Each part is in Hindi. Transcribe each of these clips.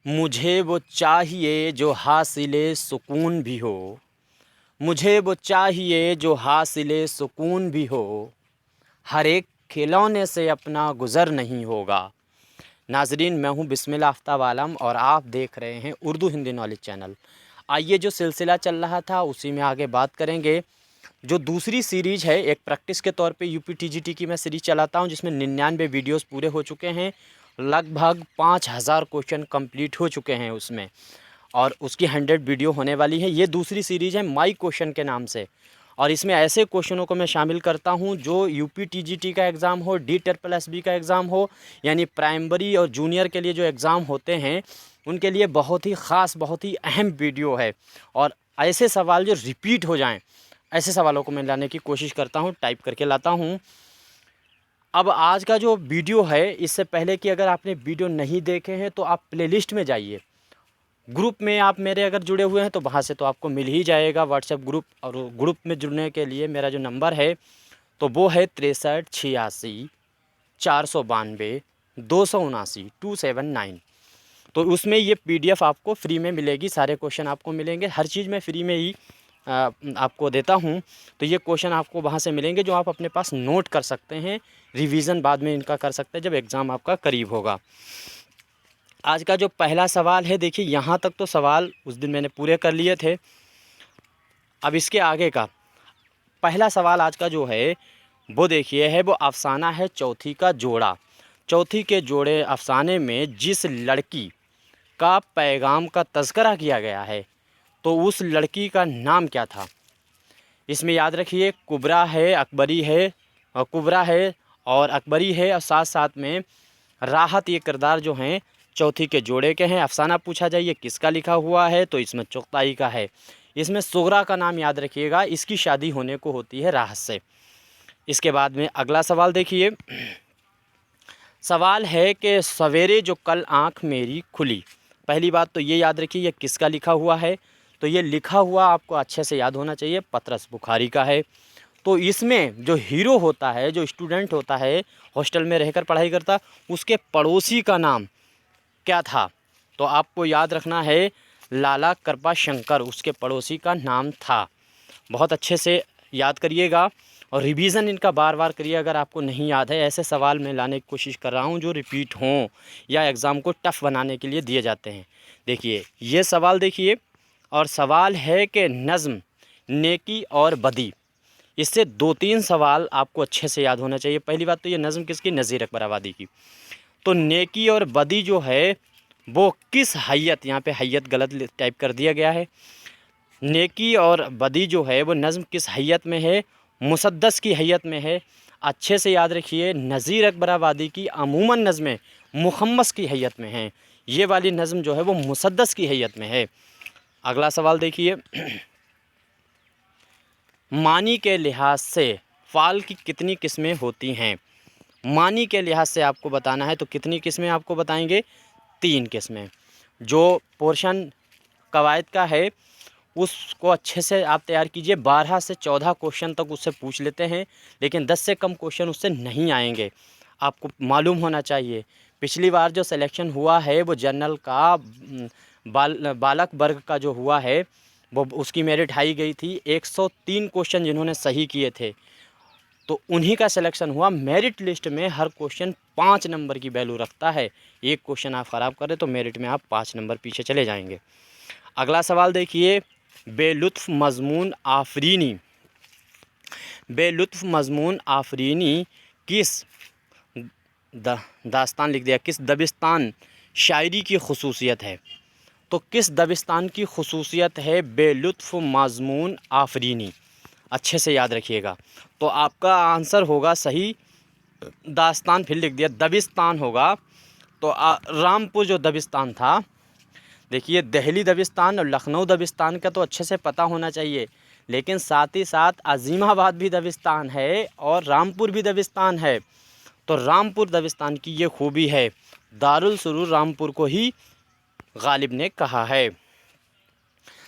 मुझे वो चाहिए जो हासिले सुकून भी हो। मुझे वो चाहिए जो हासिले सुकून भी हो। हर एक खिलौने से अपना गुज़र नहीं होगा। नाज़रीन, मैं हूँ बिस्मिल आफ्ताब आलम और आप देख रहे हैं उर्दू हिंदी नॉलेज चैनल। आइए, जो सिलसिला चल रहा था उसी में आगे बात करेंगे। जो दूसरी सीरीज़ है, एक प्रैक्टिस के तौर पे यूपीटीजीटी की मैं सीरीज़ चलाता हूँ जिसमें 99 वीडियोस पूरे हो चुके हैं। लगभग 5000 क्वेश्चन कंप्लीट हो चुके हैं उसमें, और उसकी 100 वीडियो होने वाली है। ये दूसरी सीरीज़ है माई क्वेश्चन के नाम से, और इसमें ऐसे क्वेश्चनों को मैं शामिल करता हूं जो यूपीटीजीटी का एग्ज़ाम हो, DSSB का एग्ज़ाम हो, यानी प्राइमरी और जूनियर के लिए जो एग्ज़ाम होते हैं उनके लिए बहुत ही ख़ास, बहुत ही अहम वीडियो है। और ऐसे सवाल जो रिपीट हो जाएं, ऐसे सवालों को मैं लाने की कोशिश करता हूं, टाइप करके लाता हूं। अब आज का जो वीडियो है, इससे पहले कि अगर आपने वीडियो नहीं देखे हैं तो आप प्लेलिस्ट में जाइए। ग्रुप में आप मेरे अगर जुड़े हुए हैं तो वहाँ से तो आपको मिल ही जाएगा व्हाट्सएप ग्रुप। और ग्रुप में जुड़ने के लिए मेरा जो नंबर है तो वो है 63 86 492 279 तो उसमें ये PDF आपको फ्री में मिलेगी। सारे क्वेश्चन आपको मिलेंगे, हर चीज़ मैं फ्री में ही आपको देता हूँ। तो ये क्वेश्चन आपको वहाँ से मिलेंगे जो आप अपने पास नोट कर सकते हैं, रिवीजन बाद में इनका कर सकते हैं जब एग्ज़ाम आपका करीब होगा। आज का जो पहला सवाल है, देखिए यहाँ तक तो सवाल उस दिन मैंने पूरे कर लिए थे। अब इसके आगे का पहला सवाल आज का जो है वो देखिए है, वो अफसाना है चौथी का जोड़ा। चौथी के जोड़े अफसाने में जिस लड़की का पैगाम का तज़करा किया गया है तो उस लड़की का नाम क्या था। इसमें याद रखिए कुबरा है, अकबरी है, कुबरा है और अकबरी है, और साथ साथ में राहत, ये किरदार जो हैं चौथी के जोड़े के हैं। अफसाना पूछा जाए ये किसका लिखा हुआ है तो इसमें चुगताई का है। इसमें सुगरा का नाम याद रखिएगा, इसकी शादी होने को होती है राहत से। इसके बाद में अगला सवाल देखिए, सवाल है कि सवेरे जो कल आँख मेरी खुली। पहली बात तो ये याद रखिए ये किसका लिखा हुआ है, तो ये लिखा हुआ आपको अच्छे से याद होना चाहिए, पतरस बुखारी का है। तो इसमें जो हीरो होता है, जो स्टूडेंट होता है, हॉस्टल में रहकर पढ़ाई करता, उसके पड़ोसी का नाम क्या था। तो आपको याद रखना है लाला कृपा शंकर उसके पड़ोसी का नाम था। बहुत अच्छे से याद करिएगा और रिवीज़न इनका बार बार करिए अगर आपको नहीं याद है। ऐसे सवाल मैं लाने की कोशिश कर रहा हूँ जो रिपीट हों या एग्ज़ाम को टफ़ बनाने के लिए दिए जाते हैं। देखिए ये सवाल देखिए, और सवाल है कि नज़्म, नेकी और बदी। इससे 2-3 सवाल आपको अच्छे से याद होना चाहिए। पहली बात तो ये नज़्म किसकी, नज़ीर अकबर आबादी की। तो नेकी और बदी जो है वो किस हैयत, यहाँ पे हैयत गलत टाइप कर दिया गया है। नेकी और बदी जो है वो नज़्म किस हैयत में है, मुसद्दस की हैयत में है। अच्छे से याद रखिए, नज़ीर अकबर आबादी की अमूमन नज़में मुखम्मस की हैयत में हैं, ये वाली नज़्म जो है वो मुसद्दस की हैयत में है। अगला सवाल देखिए, मानी के लिहाज से फ़ाल की कितनी किस्में होती हैं। मानी के लिहाज से आपको बताना है तो कितनी किस्में आपको बताएंगे, 3 किस्में। जो पोर्शन कवायद का है उसको अच्छे से आप तैयार कीजिए। 12 से 14 क्वेश्चन तक उससे पूछ लेते हैं, लेकिन 10 से कम क्वेश्चन उससे नहीं आएंगे, आपको मालूम होना चाहिए। पिछली बार जो सिलेक्शन हुआ है वो जनरल का बालक वर्ग का जो हुआ है वो उसकी मेरिट हाई गई थी। 103 क्वेश्चन जिन्होंने सही किए थे तो उन्हीं का सिलेक्शन हुआ। मेरिट लिस्ट में हर क्वेश्चन 5 नंबर की वैल्यू रखता है। एक क्वेश्चन आप ख़राब करें तो मेरिट में आप 5 नंबर पीछे चले जाएंगे। अगला सवाल देखिए, बेलुत्फ़ मज़मून आफरीनी। बेलुत्फ़ मज़मून आफरीनी किस दास्तान लिख दिया, किस दबिस्तान शायरी की खसूसियत है। तो किस दबिस्तान की खसूसियत है बेलुत्फ़ मज़मून आफरीनी, अच्छे से याद रखिएगा। तो आपका आंसर होगा सही दास्तान, फिर लिख दिया दबिस्तान होगा। तो रामपुर जो दबिस्तान था, देखिए दिल्ली दबिस्तान और लखनऊ दबिस्तान का तो अच्छे से पता होना चाहिए, लेकिन साथ ही साथ अज़ीमाबाद भी दबिस्तान है और रामपुर भी दबिस्तान है। तो रामपुर दबिस्तान की ये खूबी है, दारुल सुरूर रामपुर को ही गालिब ने कहा है।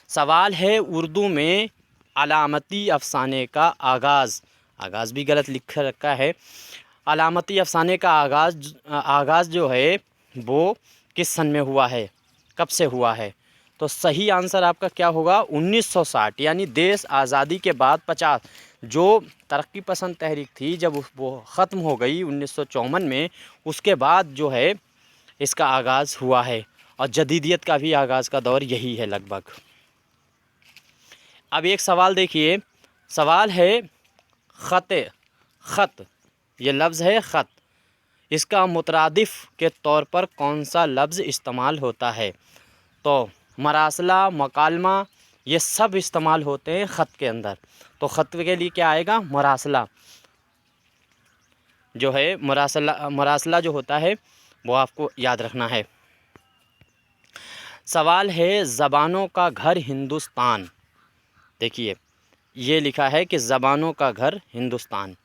सवाल है उर्दू में अलामती अफसाने का आगाज़ भी गलत लिख रखा है। अलामती अफसाने का आगाज़ जो है वो किस सन में हुआ है। कब से हुआ है? तो सही आंसर आपका क्या होगा? 1960, यानी देश आज़ादी के बाद 50 जो तरक्की पसंद तहरीक थी, जब वो ख़त्म हो गई 1954 में, उसके बाद जो है इसका आगाज़ हुआ है। और जदीदियत का भी आगाज़ का दौर यही है लगभग। अब एक सवाल देखिए, सवाल है ख़त, ये लफ्ज़ है ख़त, इसका मुतरादिफ़ के तौर पर कौन सा लफ्ज़ इस्तेमाल होता है? तो मरासला, मकालमा, ये सब इस्तेमाल होते हैं ख़त के अंदर। तो ख़त के लिए क्या आएगा? मरासला जो है, मरासला जो होता है वो आपको याद रखना है। सवाल है ज़बानों का घर हिंदुस्तान। देखिए ये लिखा है कि ज़बानों का घर हिंदुस्तान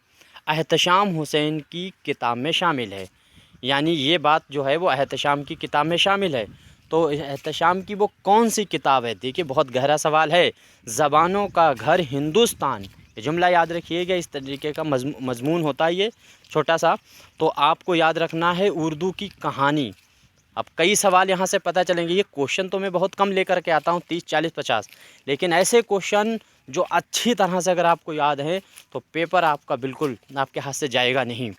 एहतशाम हुसैन की किताब में शामिल है, यानी ये बात जो है वो एहतशाम की किताब में शामिल है। तो एहतशाम की वो कौन सी किताब है? देखिए बहुत गहरा सवाल है। ज़बानों का घर हिंदुस्तान, ये जुमला याद रखिएगा, इस तरीके का मज़मून होता है ये छोटा सा। तो आपको याद रखना है उर्दू की कहानी। अब कई सवाल यहाँ से पता चलेंगे। ये क्वेश्चन तो मैं बहुत कम लेकर के आता हूँ, 30, 40, 50, लेकिन ऐसे क्वेश्चन जो अच्छी तरह से अगर आपको याद है तो पेपर आपका बिल्कुल आपके हाथ से जाएगा नहीं।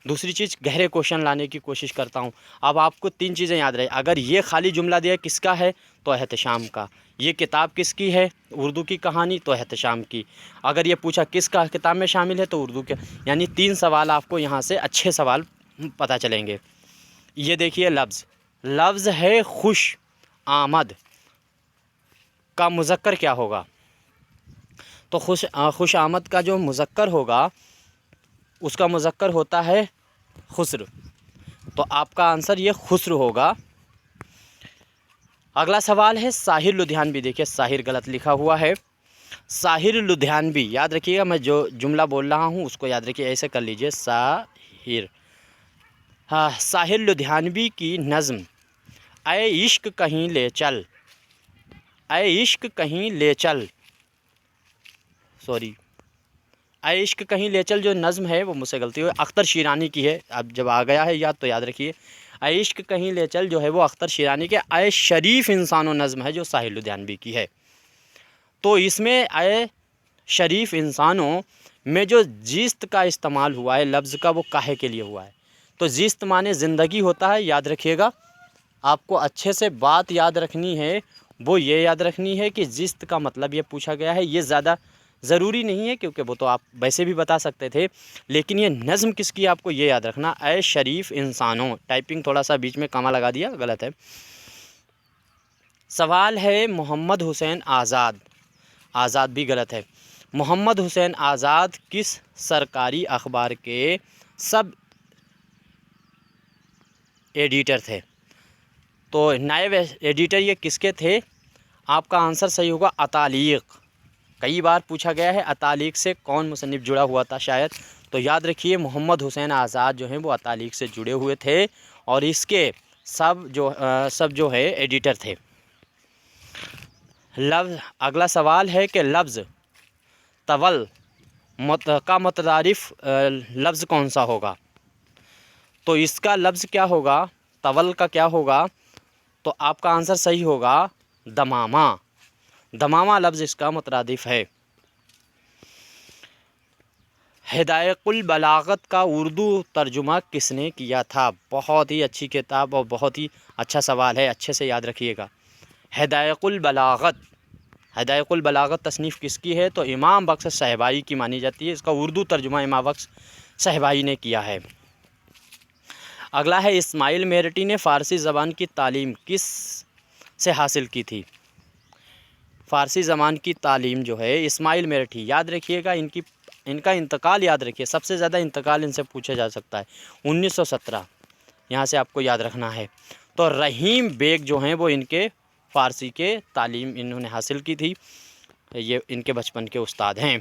दूसरी चीज़, गहरे क्वेश्चन लाने की कोशिश करता हूँ। अब आपको 3 चीज़ें याद रहे। अगर ये खाली जुमला दिया किसका है तो एहतशाम का, ये किताब किसकी है उर्दू की कहानी तो एहतशाम की, अगर ये पूछा किसका किताब में शामिल है तो उर्दू के, यानी 3 सवाल आपको यहाँ से अच्छे सवाल पता चलेंगे। ये देखिए लफ्ज़ है खुश आमद का मुज़क्कर क्या होगा? तो खुश आमद का जो मुज़क्कर होगा उसका मुज़क्कर होता है खुस्र। तो आपका आंसर ये खुस्र होगा। अगला सवाल है साहिर लुधियानवी। देखिए साहिर गलत लिखा हुआ है, साहिर लुधियानवी याद रखिएगा। मैं जो जुमला बोल रहा हूँ उसको याद रखिए, ऐसे कर लीजिए साहिर। हाँ, साहिर लुधियानवी की नज़्म ऐ इश्क कहीं ले चल, ऐ इश्क कहीं ले चल, सॉरी, ऐ इश्क कहीं ले चल जो नज़्म है वो मुझसे गलती हुई, अख्तर शिरानी की है। अब जब आ गया है याद तो याद रखिए। ऐ इश्क कहीं ले चल जो है वो अख्तर शिरानी के, ऐ शरीफ इंसानों नज़्म है जो साहिर लुधियानवी की है। तो इसमें ऐ शरीफ इंसानों में जो जिस्त का इस्तेमाल हुआ है लफ्ज़ का, वो काहे के लिए हुआ है? तो जिस्त माने ज़िंदगी होता है, याद रखिएगा। आपको अच्छे से बात याद रखनी है, वो ये याद रखनी है कि जिस्त का मतलब ये पूछा गया है। ये ज़्यादा ज़रूरी नहीं है क्योंकि वो तो आप वैसे भी बता सकते थे, लेकिन ये नज़्म किसकी आपको ये याद रखना, ऐ शरीफ इंसानों। टाइपिंग थोड़ा सा बीच में कमा लगा दिया, गलत है। सवाल है मोहम्मद हुसैन आज़ाद, आज़ाद भी गलत है। मोहम्मद हुसैन आज़ाद किस सरकारी अखबार के सब एडिटर थे? तो नायब एडिटर ये किसके थे? आपका आंसर सही होगा अतालीक। कई बार पूछा गया है अतालीक से कौन मुसन्निफ़ जुड़ा हुआ था शायद, तो याद रखिए मोहम्मद हुसैन आज़ाद जो हैं वो अतालीक से जुड़े हुए थे और इसके सब जो है एडिटर थे। अगला सवाल है कि लफ्ज़ तवल का मुतरारिफ़ लफ्ज़ कौन सा होगा? तो इसका लफ्ज़ क्या होगा? तवल का क्या होगा? तो आपका आंसर सही होगा दमामा। दमामा लफ्ज़ इसका मुतरादिफ़ है। हिदायतुल बलागत का उर्दू तर्जुमा किसने किया था? बहुत ही अच्छी किताब और बहुत ही अच्छा सवाल है, अच्छे से याद रखिएगा। हिदायतुल बलागत तसनीफ़ किसकी है? तो इमाम बख्श सहबाई की मानी जाती है। इसका उर्दू तर्जुमा इमाम बख्श सहबाई ने किया है। अगला है इस्माइल मेरठी ने फ़ारसी ज़बान की तालीम किस से हासिल की थी? फ़ारसी ज़बान की तालीम जो है इस्माइल मेरठी, याद रखिएगा इनका इंतकाल याद रखिए, सबसे ज़्यादा इंतकाल इनसे पूछा जा सकता है, 1917, यहाँ से आपको याद रखना है। तो रहीम बेग जो हैं वो इनके फ़ारसी के तालीम इन्होंने हासिल की थी, ये इनके बचपन के उस्ताद हैं।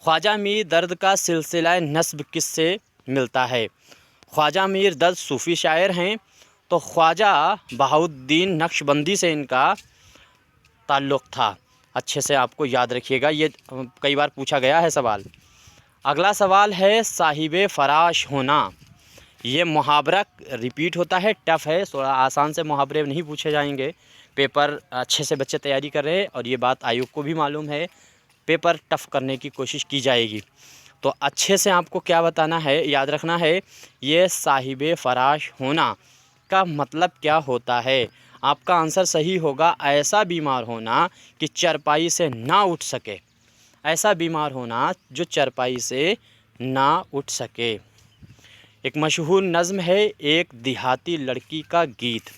ख्वाजा मीर दर्द का सिलसिला नस्ब किससे मिलता है? ख्वाजा मीर दर्द सूफ़ी शायर हैं, तो ख्वाजा बहाउद्दीन नक्शबंदी से इनका ताल्लुक़ था। अच्छे से आपको याद रखिएगा, ये कई बार पूछा गया है सवाल। अगला सवाल है साहिब फ़राश होना ये मुहावरा रिपीट होता है, टफ है, थोड़ा आसान से मुहावरे नहीं पूछे जाएंगे। पेपर अच्छे से बच्चे तैयारी कर रहे हैं और ये बात आयोग को भी मालूम है, पेपर टफ करने की कोशिश की जाएगी। तो अच्छे से आपको क्या बताना है, याद रखना है, ये साहिबे फराश होना का मतलब क्या होता है। आपका आंसर सही होगा ऐसा बीमार होना कि चारपाई से ना उठ सके, ऐसा बीमार होना जो चारपाई से ना उठ सके। एक मशहूर नज़्म है, एक देहाती लड़की का गीत,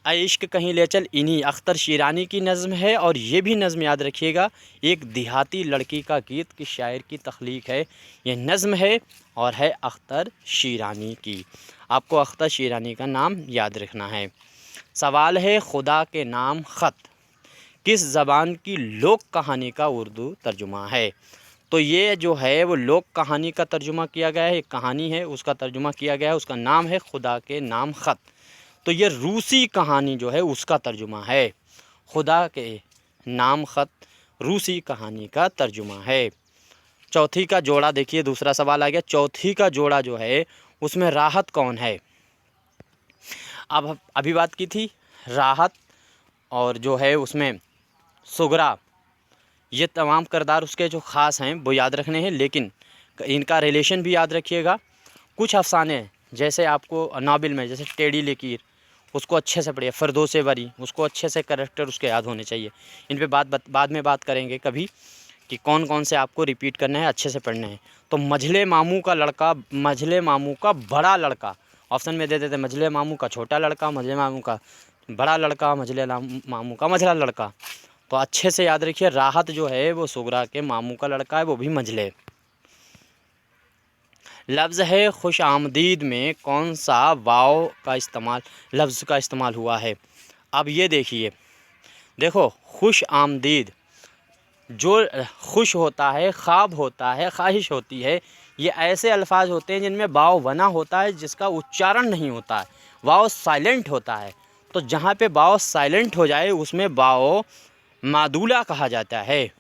ऐ इश्क कहीं ले चल, इन्हीं अख्तर शीरानी की नज़्म है। और ये भी नज़्म याद रखिएगा, एक देहाती लड़की का गीत की शायर की तख्लीक है, ये नज़्म है और है अख्तर शीरानी की। आपको अख्तर शीरानी का नाम याद रखना है। सवाल है, खुदा के नाम ख़त किस ज़बान की लोक कहानी का उर्दू तर्जुमा है। तो ये जो है वो लोक कहानी का तर्जुमा किया गया है, एक कहानी है उसका तर्जुमा किया गया है, उसका नाम है खुदा के नाम ख़त। तो ये रूसी कहानी जो है उसका तर्जुमा है, खुदा के नाम ख़त रूसी कहानी का तर्जुमा है। चौथी का जोड़ा देखिए, दूसरा सवाल आ गया, चौथी का जोड़ा जो है उसमें राहत कौन है। अब अभी बात की थी राहत और जो है उसमें सुगरा, ये तमाम किरदार उसके जो ख़ास हैं वो याद रखने हैं, लेकिन इनका रिलेशन भी याद रखिएगा। कुछ अफसाने जैसे आपको नाबिल में, जैसे टेढ़ी लकीर, उसको अच्छे से पढ़िए, फ़िरदौस बरी, उसको अच्छे से कैरेक्टर उसके याद होने चाहिए। इन पे बाद में बात करेंगे कभी कि कौन कौन से आपको रिपीट करना है, अच्छे से पढ़ने हैं। तो मझले मामू का लड़का, मझले मामू का बड़ा लड़का, ऑप्शन में दे देते मझले मामू का छोटा लड़का, मझले मामू का बड़ा लड़का, मझले मामू का मझला लड़का। तो अच्छे से याद रखिए, राहत जो है वो सुगरा के मामू का लड़का है, वो भी मझले। लफ्ज़ है खुश आमदीद में कौन सा वाव का इस्तेमाल, लफ्ज़ का इस्तेमाल हुआ है। अब ये देखिए, देखो खुश आमदीद जो खुश होता है, ख्वाब होता है, ख्वाहिश होती है, ये ऐसे अल्फाज होते हैं जिनमें वाव बना होता है जिसका उच्चारण नहीं होता है, वाव साइलेंट होता है। तो जहाँ पे वाव साइलेंट हो जाए उसमें वाव मादूला कहा जाता है,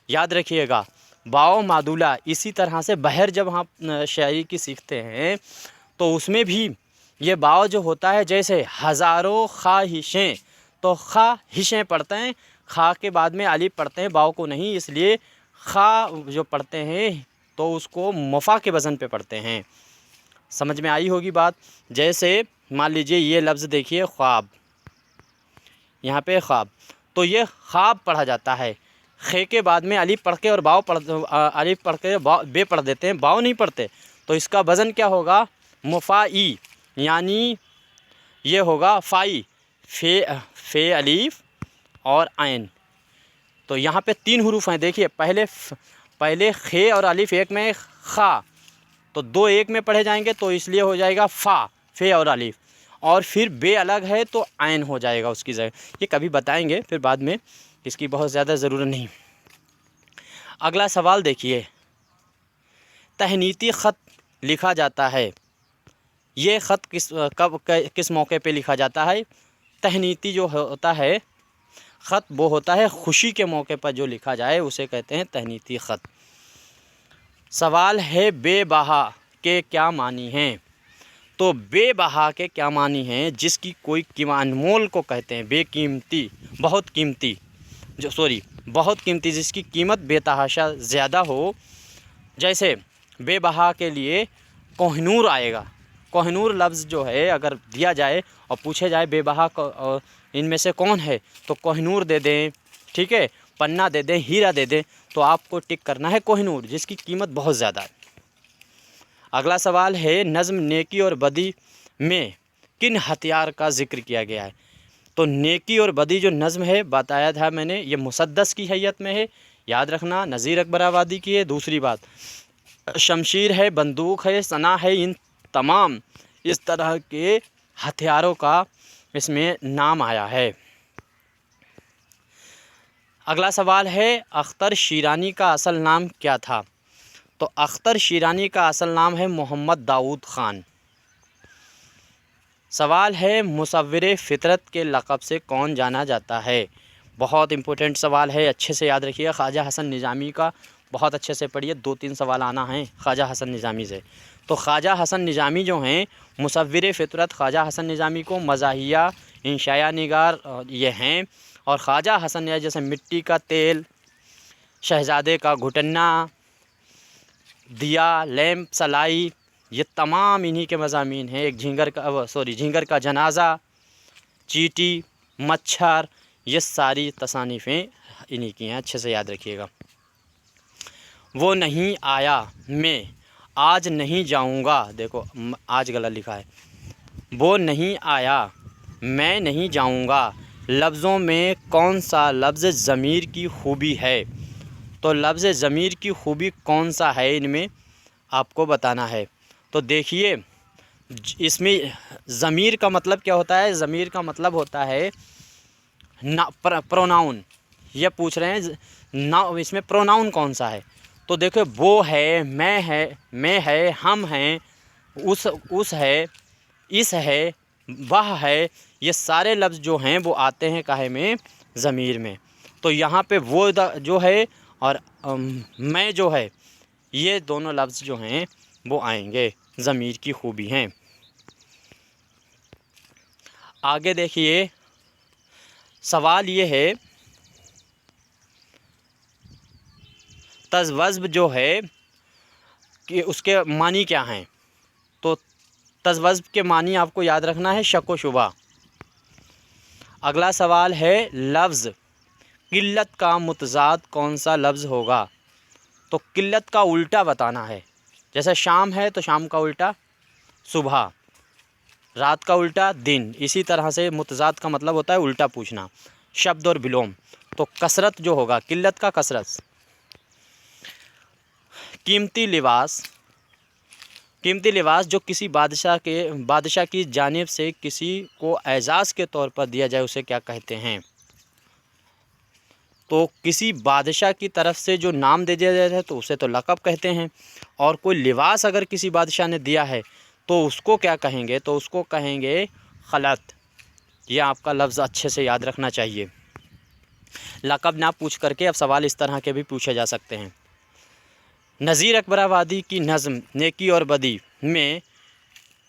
याद रखिएगा, वाव मादूला। इसी तरह से बहर जब हम शायरी की सीखते हैं तो उसमें भी ये वाव जो होता है, जैसे हज़ारों ख्वाहिशें, तो ख्वाहिशें पढ़ते हैं, खा के बाद में अलिफ पढ़ते हैं, वाव को नहीं, इसलिए खा जो पढ़ते हैं तो उसको मुफ़ा के वज़न पे पढ़ते हैं। समझ में आई होगी बात। जैसे मान लीजिए ये लफ्ज़ देखिए ख्वाब, यहाँ पे ख्वाब, तो ये ख्वाब पढ़ा जाता है, खे के बाद में अलिफ पढ़ के और बाव अलिफ पढ़ के बे पढ़ देते हैं, बाव नहीं पढ़ते। तो इसका वज़न क्या होगा, मुफ़ाई, यानी ये होगा फ़ाई, फ़े अलिफ और आइन। तो यहाँ पे 3 हुरूफ हैं, देखिए पहले खे और अलिफ एक में, खा तो 2 एक में पढ़े जाएंगे, तो इसलिए हो जाएगा फ़ा, फ़े और अलिफ, और फिर बे अलग है तो आइन हो जाएगा उसकी जगह। ये कभी बताएंगे फिर बाद में, इसकी बहुत ज़्यादा ज़रूरत नहीं। अगला सवाल देखिए, तहनीती ख़त लिखा जाता है, ये ख़त किस मौके पे लिखा जाता है। तहनीती जो होता है ख़त वो होता है खुशी के मौके पर जो लिखा जाए उसे कहते हैं तहनीती ख़त। सवाल है, बेबहा के क्या मानी हैं। तो बेबहा के क्या मानी हैं, जिसकी कोई अनमोल को कहते हैं, बेकीमती, बहुत कीमती, बहुत कीमती, जिसकी कीमत बेतहाशा ज़्यादा हो। जैसे बेबहा के लिए कोहिनूर आएगा, कोहिनूर लफ्ज़ जो है अगर दिया जाए और पूछे जाए बेबहा को इनमें से कौन है, तो कोहिनूर दे दें, ठीक है, पन्ना दे दें, हीरा दे दें, तो आपको टिक करना है कोहिनूर, जिसकी कीमत बहुत ज़्यादा है। अगला सवाल है, नज़्म नेकी और बदी में किन हथियार का ज़िक्र किया गया है। तो नेकी और बदी जो नज़्म है बताया था मैंने, ये मुसद्दस की हैयत में है, याद रखना, नज़ीर अकबर आबादी की है। दूसरी बात, शमशीर है, बंदूक है, सना है, इन तमाम इस तरह के हथियारों का इसमें नाम आया है। अगला सवाल है, अख्तर शीरानी का असल नाम क्या था। तो अख्तर शीरानी का असल नाम है मोहम्मद दाऊद ख़ान। सवाल है, मुसव्विर फ़ितरत के लक़ब से कौन जाना जाता है। बहुत इम्पोर्टेंट सवाल है, अच्छे से याद रखिए, ख्वाजा हसन निज़ामी का बहुत अच्छे से पढ़िए, 2-3 सवाल आना है ख्वाजा हसन निज़ामी से। तो ख्वाजा हसन निज़ामी जो हैं मुसव्विर फ़ितरत ख्वाजा हसन निज़ामी को मज़ाहिया इंशाया निगार ये हैं। और ख्वाजा हसन या जैसे मिट्टी का तेल, शहज़ादे का घुटना, दिया, लैंप, सलाई, ये तमाम इन्हीं के मज़ामीन हैं। एक झींगर का जनाज़ा, चींटी, मच्छर, ये सारी तसानीफ़ें इन्हीं की हैं, अच्छे से याद रखिएगा। वो नहीं आया मैं आज नहीं जाऊंगा, देखो आज गलत लिखा है, वो नहीं आया मैं नहीं जाऊंगा, लफ्ज़ों में कौन सा लफ्ज़ ज़मीर की खूबी है। तो लफ्ज़ ज़मीर की खूबी कौन सा है इनमें आपको बताना है। तो देखिए इसमें ज़मीर का मतलब क्या होता है, ज़मीर का मतलब होता है प्रोनाउन। ये पूछ रहे हैं ना इसमें प्रोनाउन कौन सा है। तो देखो वो है, मैं है, हम हैं, उस है, इस है, वह है, ये सारे लफ्ज़ जो हैं वो आते हैं काहे में, ज़मीर में। तो यहाँ पे वो जो है और मैं जो है, ये दोनों लफ्ज़ जो हैं वो आएंगे, ज़मीर की खूबी हैं। आगे देखिए सवाल ये है तज़वज़्ब जो है कि उसके मानी क्या हैं। तो तज़वज़्ब के मानी आपको याद रखना है शक व शुबा। अगला सवाल है लफ्ज़ किल्लत का मुतज़ाद कौन सा लफ्ज़ होगा। तो किल्लत का उल्टा बताना है। जैसे शाम है तो शाम का उल्टा सुबह, रात का उल्टा दिन। इसी तरह से मुतज़ाद का मतलब होता है उल्टा पूछना, शब्द और विलोम। तो कसरत जो होगा, किल्लत का कसरत। कीमती लिबास जो किसी बादशाह की जानिब से किसी को एजाज़ के तौर पर दिया जाए उसे क्या कहते हैं। तो किसी बादशाह की तरफ से जो नाम दे दिया जाता है तो उसे तो लक़ब कहते हैं। और कोई लिबास अगर किसी बादशाह ने दिया है तो उसको क्या कहेंगे, तो उसको कहेंगे खलत। ये आपका लफ्ज़ अच्छे से याद रखना चाहिए। लक़ब ना पूछ करके अब सवाल इस तरह के भी पूछे जा सकते हैं। नज़ीर अकबराबादी की नज़्म नेकी और बदी में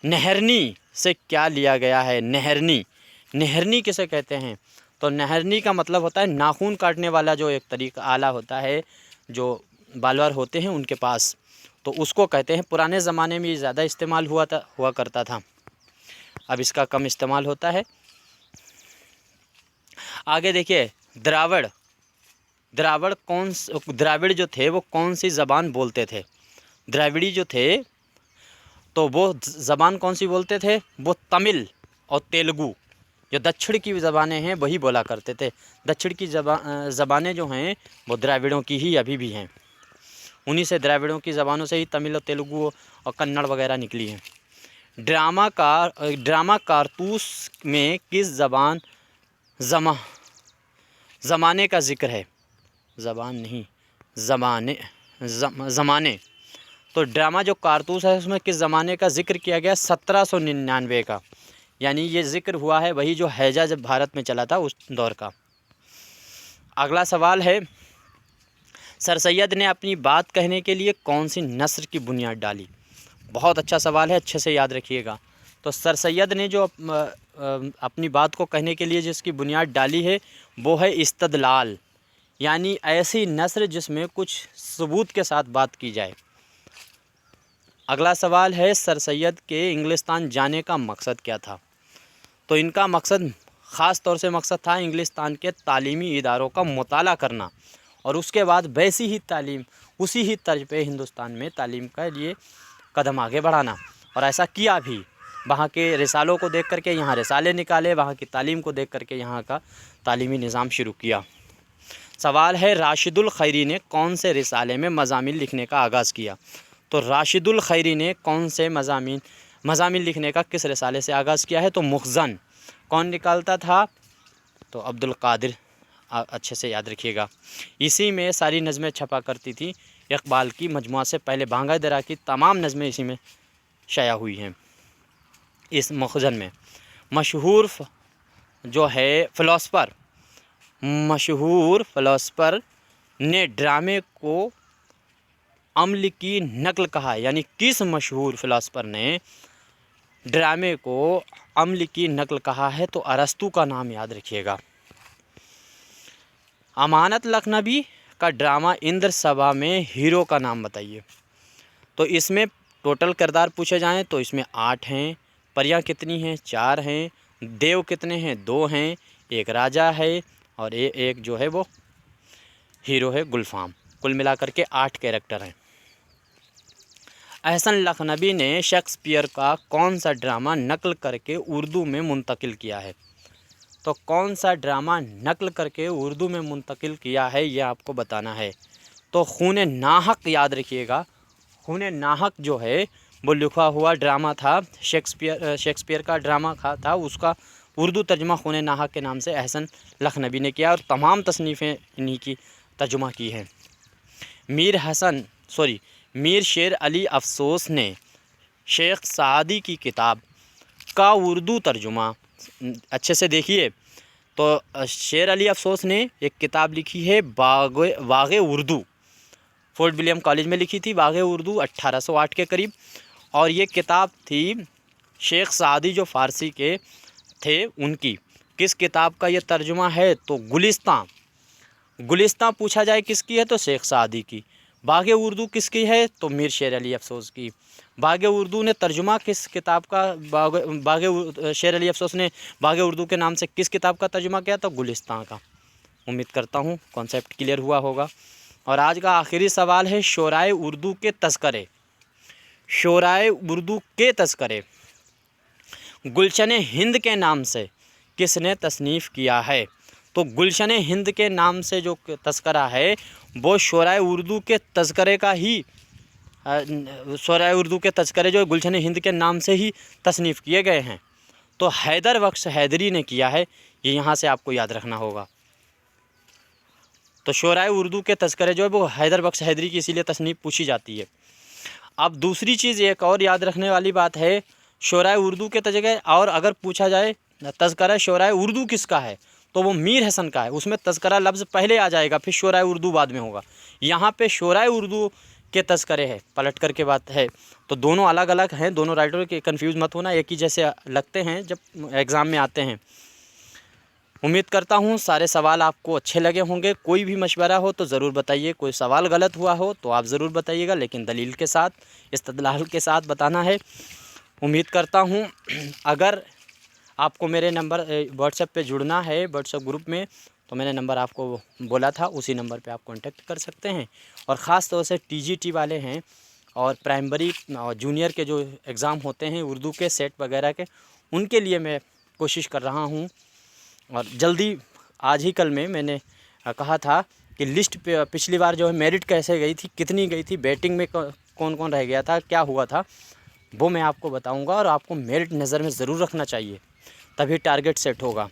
नहरनी से क्या लिया गया है। नहरनी किसे कहते हैं। तो नहरनी का मतलब होता है नाखून काटने वाला जो एक तरीका आला होता है जो बालवर होते हैं उनके पास, तो उसको कहते हैं। पुराने ज़माने में ये ज़्यादा इस्तेमाल हुआ करता था, अब इसका कम इस्तेमाल होता है। आगे देखिए द्राविड़ जो थे वो कौन सी ज़बान बोलते थे। द्राविड़ी जो थे तो वो ज़बान कौन सी बोलते थे, वो तमिल और तेलुगु जो दक्षिण की ज़बानें हैं वही बोला करते थे। दक्षिण की ज़बानें जो हैं वो द्राविड़ों की ही अभी भी हैं। उन्हीं से द्राविड़ों की ज़बानों से ही तमिल और तेलुगु और कन्नड़ वगैरह निकली हैं। ड्रामा कारतूस में किस ज़माने का ज़िक्र है। ज़बान नहीं, ज़माने। तो ड्रामा जो कारतूस है उसमें किस ज़माने का ज़िक्र किया गया, 1799 का। यानी ये ज़िक्र हुआ है वही जो हैजा जब भारत में चला था उस दौर का। अगला सवाल है सर सैयद ने अपनी बात कहने के लिए कौन सी नस्र की बुनियाद डाली। बहुत अच्छा सवाल है, अच्छे से याद रखिएगा। तो सर सैयद ने जो अपनी बात को कहने के लिए जिसकी बुनियाद डाली है वो है इस्तदलाल, यानी ऐसी नस्र जिसमें कुछ सबूत के साथ बात की जाए। अगला सवाल है सर सैयद के इंग्लिस्तान जाने का मकसद क्या था। तो इनका मकसद ख़ास तौर से मकसद था इंग्लिस्तान के तालीमी इदारों का मुताला करना और उसके बाद वैसी ही तालीम उसी ही तर्ज पे हिंदुस्तान में तालीम के लिए कदम आगे बढ़ाना। और ऐसा किया भी, वहाँ के रिसालों को देख करके यहाँ रिसाले निकाले, वहाँ की तालीम को देख करके यहाँ का तालीमी निज़ाम शुरू किया। सवाल है राशिदुल खैरी ने कौन से रिसाले में मज़ामीन लिखने का आगाज़ किया। तो राशिदुल खैरी ने कौन से मज़ामीन लिखने का किस रिसाले से आगाज़ किया है। तो मुखज़न कौन निकालता था, तो अब्दुल कादिर, अच्छे से याद रखिएगा। इसी में सारी नज़में छपा करती थी। इक़बाल की मजमुआ से पहले भांगा दरा की तमाम नज़में इसी में शाया हुई हैं। इस मुखज़न में मशहूर जो है फ़िलासफ़र ने ड्रामे को अम्ल की नकल कहा है, यानी किस मशहूर फिलोसफर ने ड्रामे को अम्ल की नकल कहा है? तो अरस्तू का नाम याद रखिएगा। अमानत लखनवी का ड्रामा इंद्र सभा में हीरो का नाम बताइए। तो इसमें टोटल किरदार पूछे जाएं तो इसमें 8 हैं। परियां कितनी हैं? 4 हैं। देव कितने हैं? 2 हैं। एक राजा है और एक जो है वो हीरो है गुलफाम। कुल मिलाकर के 8 कैरेक्टर हैं। एहसन लखनवी ने शेक्सपियर का कौन सा ड्रामा नकल करके उर्दू में मुंतकिल किया है? तो कौन सा ड्रामा नकल करके उर्दू में मुंतकिल किया है ये आपको बताना है। तो खून नाहक याद रखिएगा। खून नाहक जो है वो लिखा हुआ ड्रामा था, शेक्सपियर का ड्रामा था, उसका उर्दू तर्जुमा खून नाहक के नाम से एहसन लखनवी ने किया और तमाम तसनीफ़ें इन्हीं की तर्जुमा की हैं। मीर शेर अली अफसोस ने शेख सादी की किताब का उर्दू तर्जुमा, अच्छे से देखिए, तो शेर अली अफसोस ने एक किताब लिखी है बाग़े उर्दू, फोर्ट विलियम कॉलेज में लिखी थी, बाग़े उर्दू 1808 के करीब। और ये किताब थी शेख सादी जो फ़ारसी के थे उनकी। किस किताब का ये तर्जुमा है? तो गुलिस्तां पूछा जाए किसकी है तो शेख सादी की। बाग़े उर्दू किसकी है? तो मीर शेर अली अफसोस की। बाग़े उर्दू ने तर्जुमा किस किताब का? शेर अली अफसोस ने बाग़े उर्दू के नाम से किस किताब का तर्जुमा किया? तो गुलिस्तां का। उम्मीद करता हूँ कॉन्सेप्ट क्लियर हुआ होगा। और आज का आखिरी सवाल है शोराए उर्दू के तज़किरे। शोराए उर्दू के तज़किरे गुलशन हिंद के नाम से किसने तसनीफ़ किया है? तो गुलशन हिंद के नाम से जो तज़किरा है वो शोराए उर्दू के तज़किरे का ही शोराए उर्दू के तज़किरे जो गुलशन हिंद के नाम से ही तसनीफ़ किए गए हैं। तो हैदर बख्श हैदरी ने किया है, ये यहाँ से आपको याद रखना होगा। तो शोराए उर्दू के तज़किरे जो है वो हैदर बख्श हैदरी की इसीलिए तसनीफ़ पूछी जाती है। अब दूसरी चीज़ एक और याद रखने वाली बात है, शोराए उर्दू के तज़किरे, और अगर पूछा जाए तज़किरा शोराए उर्दू किसका है तो वो मीर हसन का है। उसमें तज़किरा लफ्ज़ पहले आ जाएगा, फिर शोराए उर्दू बाद में होगा। यहाँ पे शोराए उर्दू के तज़किरे है, पलट कर के बात है। तो दोनों अलग अलग हैं, दोनों राइटर के, कन्फ्यूज़ मत होना, एक ही जैसे लगते हैं जब एग्ज़ाम में आते हैं। उम्मीद करता हूँ सारे सवाल आपको अच्छे लगे होंगे। कोई भी मशवरा हो तो ज़रूर बताइए, कोई सवाल गलत हुआ हो तो आप ज़रूर बताइएगा, लेकिन दलील के साथ, इस्तदलाल के साथ बताना है। उम्मीद करता हूँ अगर आपको मेरे नंबर व्हाट्सएप पे जुड़ना है, व्हाट्सएप ग्रुप में, तो मैंने नंबर आपको बोला था, उसी नंबर पे आप कांटेक्ट कर सकते हैं। और ख़ास तौर से टीजीटी वाले हैं और प्राइमरी और जूनियर के जो एग्ज़ाम होते हैं उर्दू के सेट वगैरह के, उनके लिए मैं कोशिश कर रहा हूँ। और जल्दी आज ही कल में मैंने कहा था कि लिस्ट पे पिछली बार जो है मेरिट कैसे गई थी, कितनी गई थी, बैटिंग में कौन कौन रह गया था, क्या हुआ था, वो मैं आपको बताऊंगा। और आपको मेरिट नज़र में ज़रूर रखना चाहिए, तभी टारगेट सेट होगा।